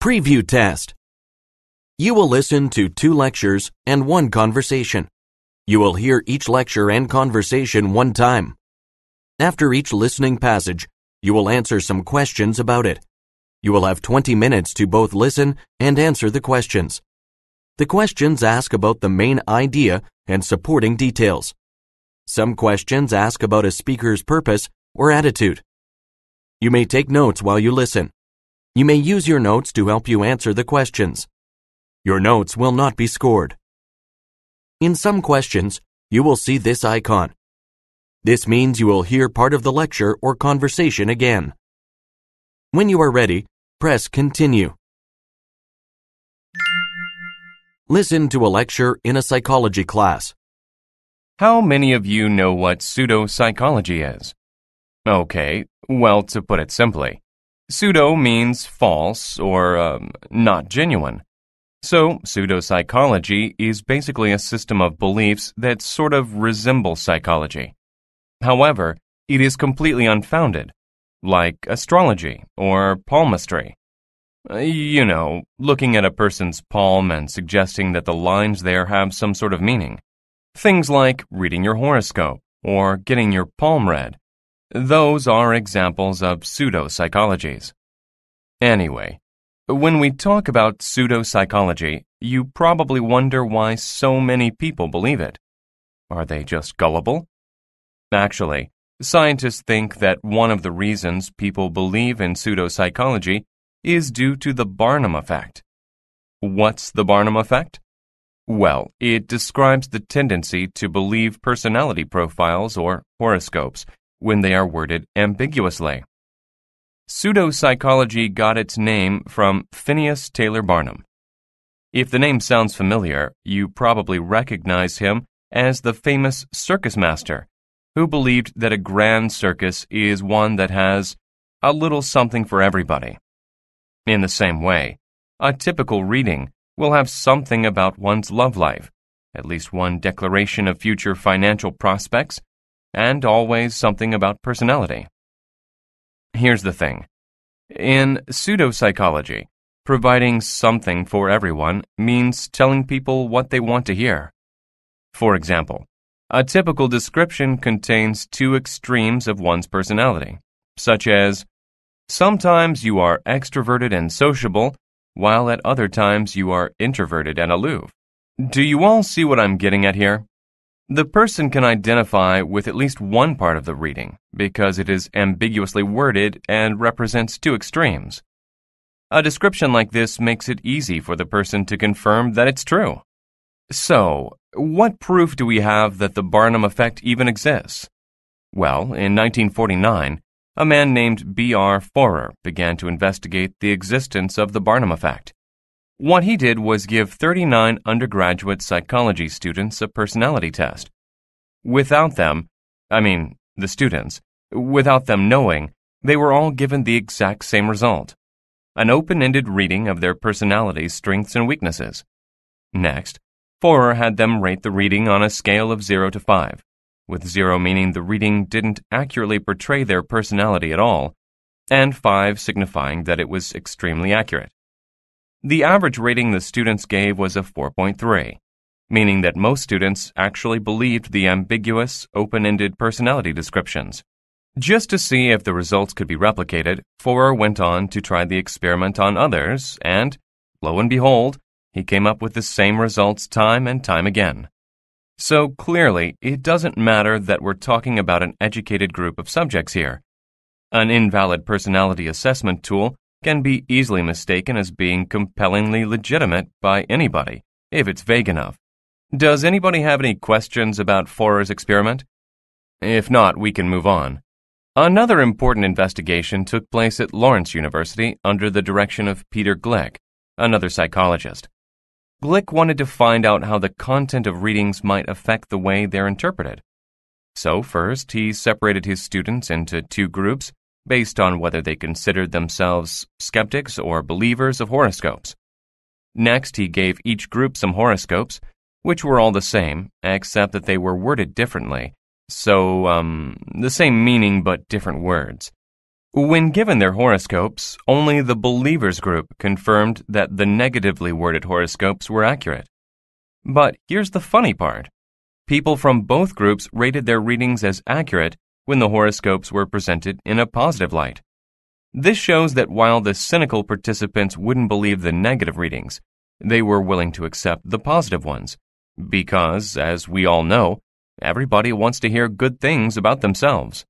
Preview test. You will listen to 2 lectures and 1 conversation. You will hear each lecture and conversation 1 time. After each listening passage, you will answer some questions about it. You will have 20 minutes to both listen and answer the questions. The questions ask about the main idea and supporting details. Some questions ask about a speaker's purpose or attitude. You may take notes while you listen. You may use your notes to help you answer the questions. Your notes will not be scored. In some questions, you will see this icon. This means you will hear part of the lecture or conversation again. When you are ready, press Continue. Listen to a lecture in a psychology class. How many of you know what pseudo-psychology is? Okay, well, to put it simply, pseudo means false or not genuine. So, pseudo-psychology is basically a system of beliefs that sort of resemble psychology. However, it is completely unfounded, like astrology or palmistry. You know, looking at a person's palm and suggesting that the lines there have some sort of meaning. Things like reading your horoscope or getting your palm read. Those are examples of pseudo-psychologies. Anyway, when we talk about pseudo-psychology, you probably wonder why so many people believe it. Are they just gullible? Actually, scientists think that one of the reasons people believe in pseudo-psychology is due to the Barnum effect. What's the Barnum effect? Well, it describes the tendency to believe personality profiles or horoscopes when they are worded ambiguously. Pseudo-psychology got its name from Phineas Taylor Barnum. If the name sounds familiar, you probably recognize him as the famous circus master who believed that a grand circus is one that has a little something for everybody. In the same way, a typical reading will have something about one's love life, at least one declaration of future financial prospects, and always something about personality. Here's the thing. In pseudo-psychology, providing something for everyone means telling people what they want to hear. For example, a typical description contains 2 extremes of one's personality, such as, sometimes you are extroverted and sociable, while at other times you are introverted and aloof. Do you all see what I'm getting at here? The person can identify with at least one part of the reading because it is ambiguously worded and represents 2 extremes. A description like this makes it easy for the person to confirm that it's true. So, what proof do we have that the Barnum effect even exists? Well, in 1949, a man named B.R. Forer began to investigate the existence of the Barnum effect. What he did was give 39 undergraduate psychology students a personality test. Without them knowing, they were all given the exact same result, an open-ended reading of their personality's strengths and weaknesses. Next, Forer had them rate the reading on a scale of 0 to 5, with 0 meaning the reading didn't accurately portray their personality at all, and 5 signifying that it was extremely accurate. The average rating the students gave was a 4.3, meaning that most students actually believed the ambiguous, open-ended personality descriptions. Just to see if the results could be replicated, Forer went on to try the experiment on others, and, lo and behold, he came up with the same results time and time again. So clearly, it doesn't matter that we're talking about an educated group of subjects here. An invalid personality assessment tool can be easily mistaken as being compellingly legitimate by anybody, if it's vague enough. Does anybody have any questions about Forer's experiment? If not, we can move on. Another important investigation took place at Lawrence University under the direction of Peter Glick, another psychologist. Glick wanted to find out how the content of readings might affect the way they're interpreted. So first, he separated his students into 2 groups based on whether they considered themselves skeptics or believers of horoscopes. Next, he gave each group some horoscopes, which were all the same, except that they were worded differently. So, the same meaning but different words. When given their horoscopes, only the believers group confirmed that the negatively worded horoscopes were accurate. But here's the funny part. People from both groups rated their readings as accurate when the horoscopes were presented in a positive light. This shows that while the cynical participants wouldn't believe the negative readings, they were willing to accept the positive ones, because, as we all know, everybody wants to hear good things about themselves.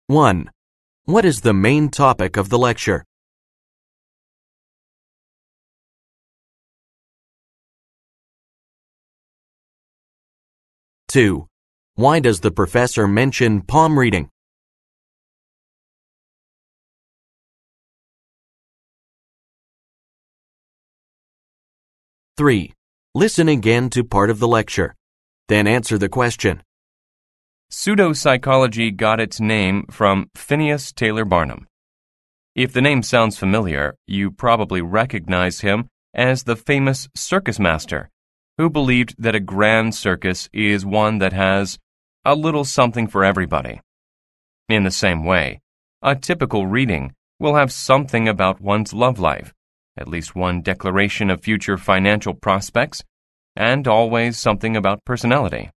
1. What is the main topic of the lecture? 2. Why does the professor mention palm reading? 3. Listen again to part of the lecture. Then answer the question. Pseudopsychology got its name from Phineas Taylor Barnum. If the name sounds familiar, you probably recognize him as the famous circus master who believed that a grand circus is one that has a little something for everybody. In the same way, a typical reading will have something about one's love life, at least one declaration of future financial prospects, and always something about personality.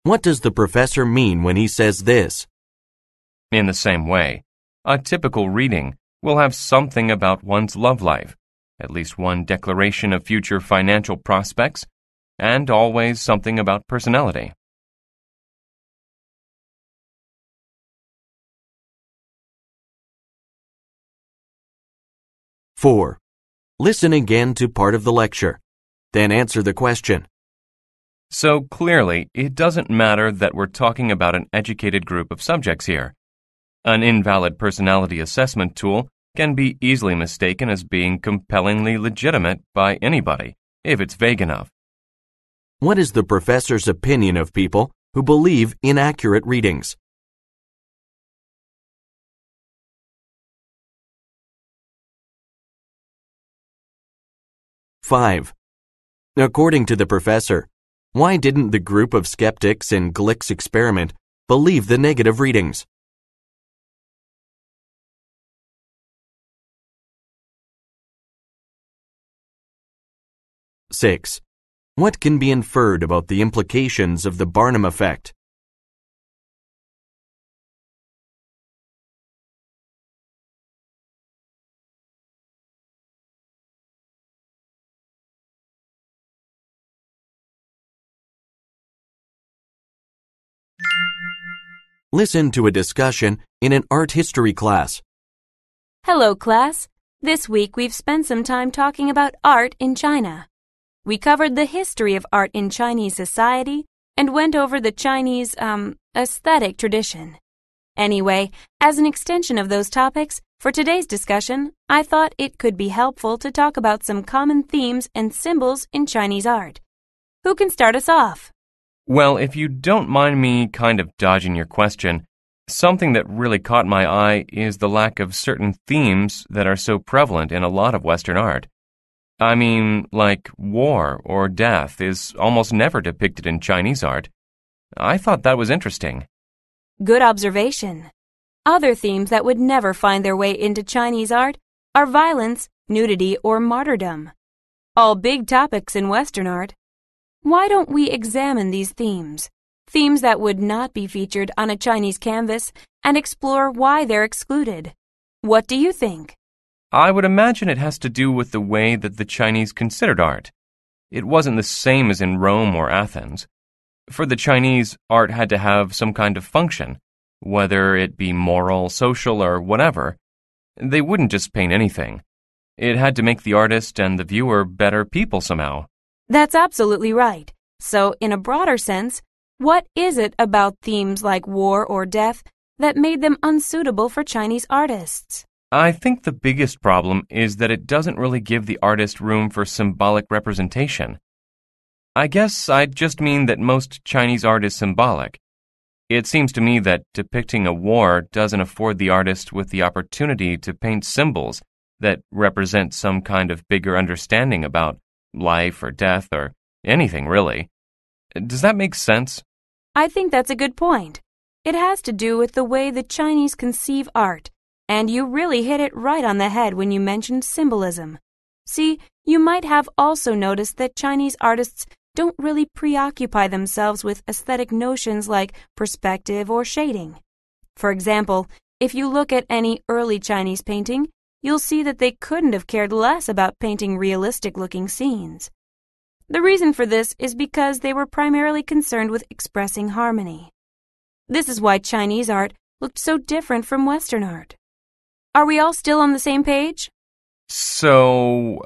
What does the professor mean when he says this? In the same way, a typical reading will have something about one's love life, at least one declaration of future financial prospects, and always something about personality. 4. Listen again to part of the lecture. Then answer the question. So clearly, it doesn't matter that we're talking about an educated group of subjects here. An invalid personality assessment tool can be easily mistaken as being compellingly legitimate by anybody, if it's vague enough. What is the professor's opinion of people who believe inaccurate readings? 5. According to the professor, why didn't the group of skeptics in Glick's experiment believe the negative readings? 6. What can be inferred about the implications of the Barnum effect? 'Listen to a discussion in an art history class. Hello, class. This week we've spent some time talking about art in China. We covered the history of art in Chinese society and went over the Chinese, aesthetic tradition. Anyway, as an extension of those topics, for today's discussion, I thought it could be helpful to talk about some common themes and symbols in Chinese art. Who can start us off? Well, if you don't mind me kind of dodging your question, something that really caught my eye is the lack of certain themes that are so prevalent in a lot of Western art. I mean, like war or death is almost never depicted in Chinese art. I thought that was interesting. Good observation. Other themes that would never find their way into Chinese art are violence, nudity, or martyrdom. All big topics in Western art. Why don't we examine these themes that would not be featured on a Chinese canvas, and explore why they're excluded? What do you think? I would imagine it has to do with the way that the Chinese considered art. It wasn't the same as in Rome or Athens. For the Chinese, art had to have some kind of function, whether it be moral, social, or whatever. They wouldn't just paint anything. It had to make the artist and the viewer better people somehow. That's absolutely right. So, in a broader sense, what is it about themes like war or death that made them unsuitable for Chinese artists? I think the biggest problem is that it doesn't really give the artist room for symbolic representation. I guess I just mean that most Chinese art is symbolic. It seems to me that depicting a war doesn't afford the artist with the opportunity to paint symbols that represent some kind of bigger understanding about life or death or anything really. Does that make sense? I think that's a good point. It has to do with the way the Chinese conceive art, and you really hit it right on the head when you mentioned symbolism. See, you might have also noticed that Chinese artists don't really preoccupy themselves with aesthetic notions like perspective or shading. For example, if you look at any early Chinese painting, you'll see that they couldn't have cared less about painting realistic-looking scenes. The reason for this is because they were primarily concerned with expressing harmony. This is why Chinese art looked so different from Western art. Are we all still on the same page? So,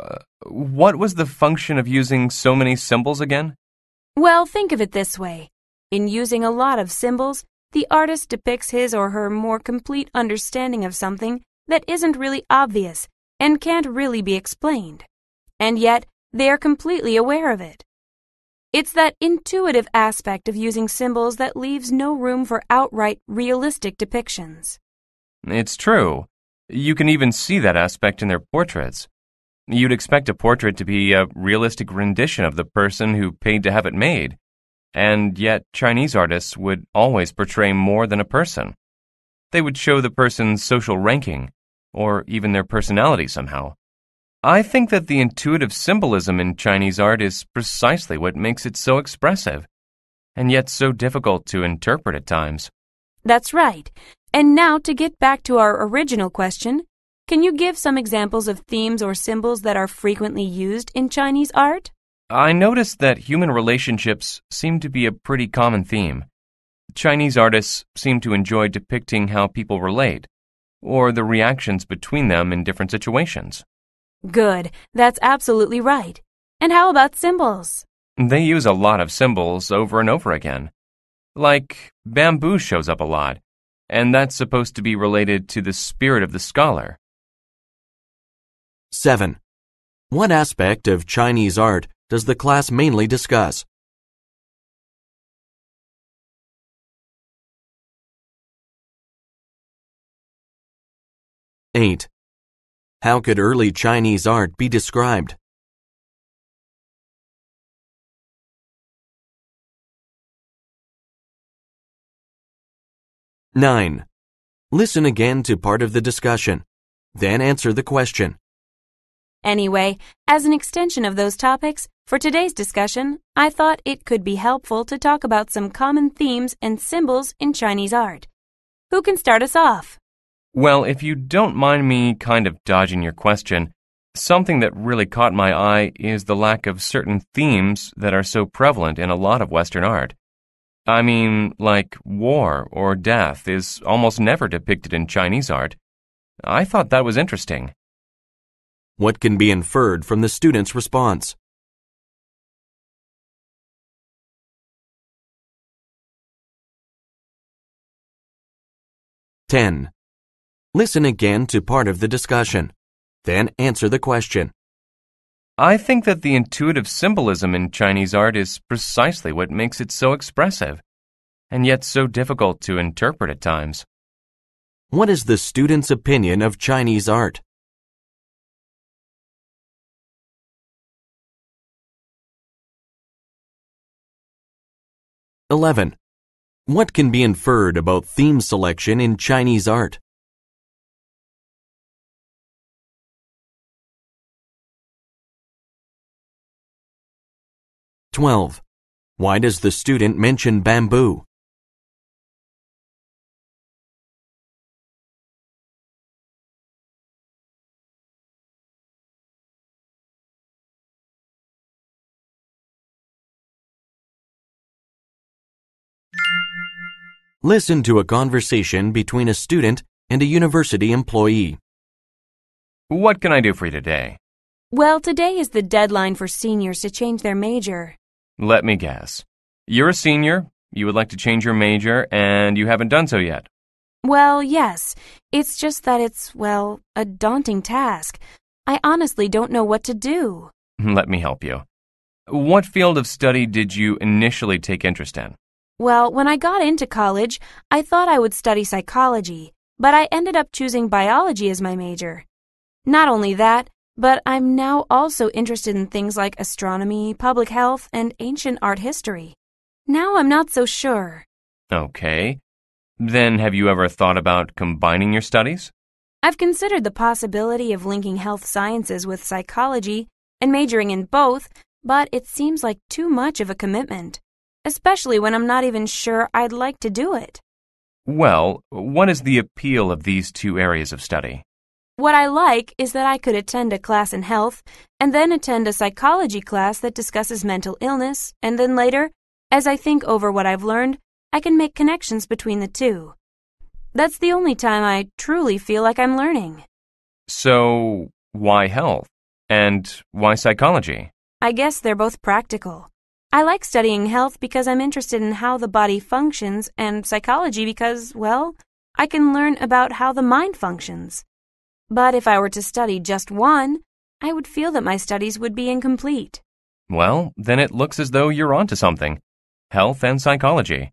what was the function of using so many symbols again? Well, think of it this way. In using a lot of symbols, the artist depicts his or her more complete understanding of something that isn't really obvious and can't really be explained. And yet, they are completely aware of it. It's that intuitive aspect of using symbols that leaves no room for outright realistic depictions. It's true. You can even see that aspect in their portraits. You'd expect a portrait to be a realistic rendition of the person who paid to have it made, and yet Chinese artists would always portray more than a person. They would show the person's social ranking, or even their personality somehow. I think that the intuitive symbolism in Chinese art is precisely what makes it so expressive, and yet so difficult to interpret at times. That's right. And now to get back to our original question, can you give some examples of themes or symbols that are frequently used in Chinese art? I noticed that human relationships seem to be a pretty common theme. Chinese artists seem to enjoy depicting how people relate, or the reactions between them in different situations. Good, that's absolutely right. And how about symbols? They use a lot of symbols over and over again. Like bamboo shows up a lot, and that's supposed to be related to the spirit of the scholar. 7. What aspect of Chinese art does the class mainly discuss? Eight. How could early Chinese art be described? 9. Listen again to part of the discussion, then answer the question. Anyway, as an extension of those topics, for today's discussion, I thought it could be helpful to talk about some common themes and symbols in Chinese art. Who can start us off? Well, if you don't mind me kind of dodging your question, something that really caught my eye is the lack of certain themes that are so prevalent in a lot of Western art. I mean, like war or death is almost never depicted in Chinese art. I thought that was interesting. What can be inferred from the student's response? Ten. Listen again to part of the discussion, then answer the question. I think that the intuitive symbolism in Chinese art is precisely what makes it so expressive, and yet so difficult to interpret at times. What is the student's opinion of Chinese art? (11) What can be inferred about theme selection in Chinese art? 12. Why does the student mention bamboo? 'Listen to a conversation between a student and a university employee. What can I do for you today? Well, today is the deadline for seniors to change their major. Let me guess. You're a senior, you would like to change your major, and you haven't done so yet. Well, yes. It's just that it's, well, a daunting task. I honestly don't know what to do. Let me help you. What field of study did you initially take interest in? Well, when I got into college, I thought I would study psychology, but I ended up choosing biology as my major. Not only that, but I'm now also interested in things like astronomy, public health, and ancient art history. Now I'm not so sure. Okay. Then have you ever thought about combining your studies? I've considered the possibility of linking health sciences with psychology and majoring in both, but it seems like too much of a commitment, especially when I'm not even sure I'd like to do it. Well, what is the appeal of these two areas of study? What I like is that I could attend a class in health and then attend a psychology class that discusses mental illness, and then later, as I think over what I've learned, I can make connections between the two. That's the only time I truly feel like I'm learning. So, why health? And why psychology? I guess they're both practical. I like studying health because I'm interested in how the body functions, and psychology because, well, I can learn about how the mind functions. But if I were to study just one, I would feel that my studies would be incomplete. Well, then it looks as though you're onto something. Health and psychology.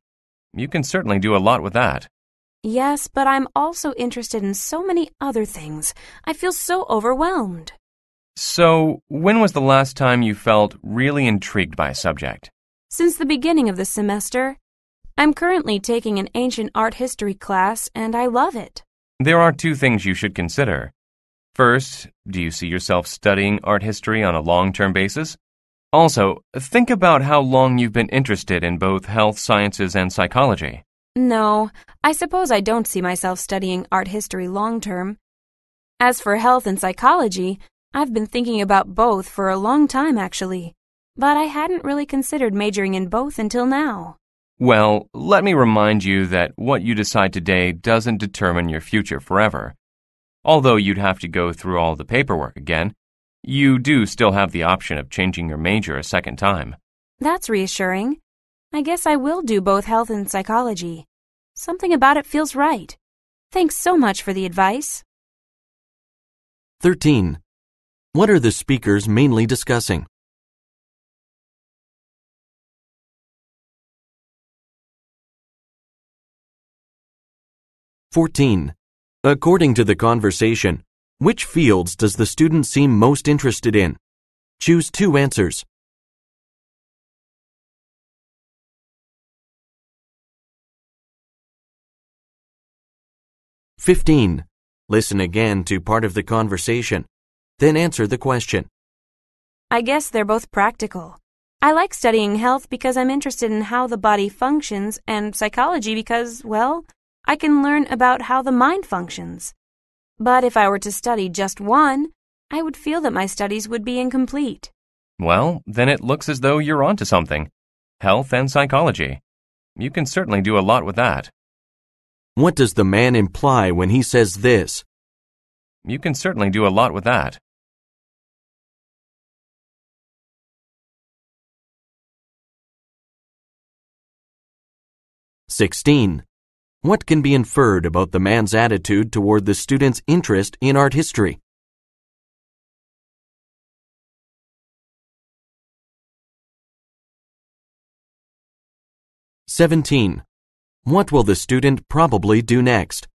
You can certainly do a lot with that. Yes, but I'm also interested in so many other things. I feel so overwhelmed. So, when was the last time you felt really intrigued by a subject? Since the beginning of the semester, I'm currently taking an ancient art history class, and I love it. There are two things you should consider. First, do you see yourself studying art history on a long-term basis? Also, think about how long you've been interested in both health sciences and psychology. No, I suppose I don't see myself studying art history long-term. As for health and psychology, I've been thinking about both for a long time, actually. But I hadn't really considered majoring in both until now. Well, let me remind you that what you decide today doesn't determine your future forever. Although you'd have to go through all the paperwork again, you do still have the option of changing your major a second time. That's reassuring. I guess I will do both health and psychology. Something about it feels right. Thanks so much for the advice. 13. What are the speakers mainly discussing? (14) According to the conversation, which fields does the student seem most interested in? Choose two answers. 15. Listen again to part of the conversation, then answer the question. I guess they're both practical. I like studying health because I'm interested in how the body functions, and psychology because, well, I can learn about how the mind functions. But if I were to study just one, I would feel that my studies would be incomplete. Well, then it looks as though you're onto something. Health and psychology. You can certainly do a lot with that. What does the man imply when he says this? You can certainly do a lot with that. 16. What can be inferred about the man's attitude toward the student's interest in art history? 17. What will the student probably do next?